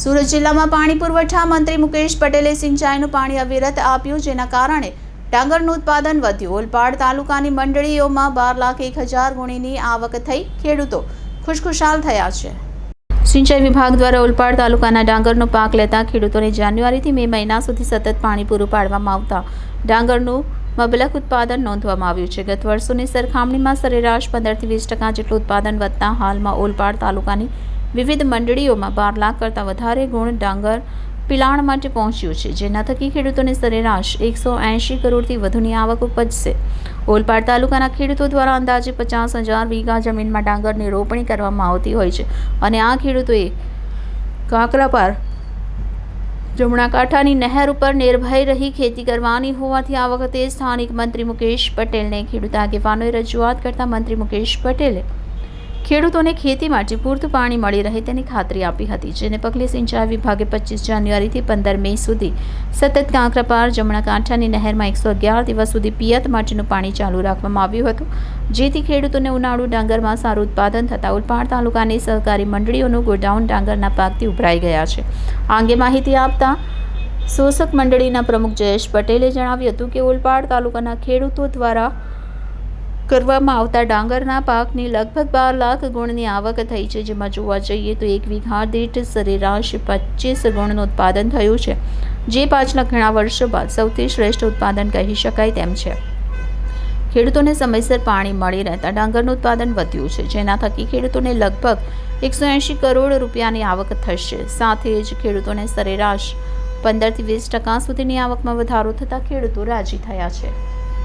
સુરત જિલ્લામાં પાણી પુરવઠા મંત્રી મુકેશ પટેલે સિંચાઈનું પાણી અવિરત આપ્યું, જેના કારણે ડાંગરનું ઉત્પાદન વધ્યું। ઓલપાડ તાલુકાની મંડળીઓમાં 12,01,000 ગુણીની આવક થઈ। ખેડૂતો ખુશખુશાલ થયા છે। સિંચાઈ વિભાગ દ્વારા ઓલપાડ તાલુકાના ડાંગરનો પાક લેતા ખેડૂતોને જાન્યુઆરીથી મે મહિના સુધી સતત પાણી પૂરું પાડવામાં આવતા ડાંગરનું મબલક ઉત્પાદન નોંધવામાં આવ્યું છે। ગત વર્ષોની સરખામણીમાં સરેરાશ 15 થી 20% જેટલું ઉત્પાદન વધતા હાલમાં ઓલપાડ તાલુકાની વિવિધ મંડળીઓમાં 12 લાખ કરતાં વધારે ગુણ ડાંગર પિલાણ માટે પહોંચ્યું છે, જેના થકી ખેડૂતોને સરેરાશ 180 કરોડથી વધુની આવક ઉપજશે। ઓલપાડ તાલુકાના ખેડૂતો દ્વારા અંદાજે 50,000 વીઘા જમીનમાં ડાંગરની રોપણી કરવામાં આવતી હોય છે અને આ ખેડૂતોએ કાંકરાપાર જમણા કાંઠાની નહેર ઉપર નિર્ભય રહી ખેતી કરવાની હોવાથી આ વખતે સ્થાનિક મંત્રી મુકેશ પટેલને ખેડૂત આગેવાનોએ રજૂઆત કરતા મંત્રી મુકેશ પટેલે ખેડૂતોને ખેતી માટે પૂરતું પાણી મળી રહે તેની ખાતરી આપી હતી, જેને પગલે સિંચાઈ વિભાગે 25 જાન્યુઆરીથી 15 મે સુધી સતત કાંકરાપાર જમણા કાંઠાની નહેરમાં 111 દિવસ સુધી પિયત માટેનું પાણી ચાલુ રાખવામાં આવ્યું હતું, જેથી ખેડૂતોને ઉનાળુ ડાંગરમાં સારું ઉત્પાદન થતાં ઓલપાડ તાલુકાની સહકારી મંડળીઓનું ગોડાઉન ડાંગરના પાકથી ઉભરાઈ ગયા છે। આ અંગે માહિતી આપતા શોષક મંડળીના પ્રમુખ જયેશ પટેલે જણાવ્યું હતું કે ઓલપાડ તાલુકાના ખેડૂતો દ્વારા કરવામાં આવતા ડાંગરના પાકની લગભગ 12 લાખ ગુણની આવક થઈ છે, જેમાં જોવા જઈએ તો 1 વીઘા દીઠ સરેરાશ 25 ગુણનું ઉત્પાદન થયું છે, જે પાછલા ઘણા વર્ષો બાદ સૌથી શ્રેષ્ઠ ઉત્પાદન કહી શકાય તેમ છે। ખેડૂતોને સમયસર પાણી મળી રહેતા ડાંગરનું ઉત્પાદન વધ્યું છે, જેના થકી ખેડૂતોને લગભગ 180 કરોડ રૂપિયાની આવક થશે। સાથે જ ખેડૂતોને સરેરાશ 15 થી 20% સુધીની આવકમાં વધારો થતાં ખેડૂતો રાજી થયા છે।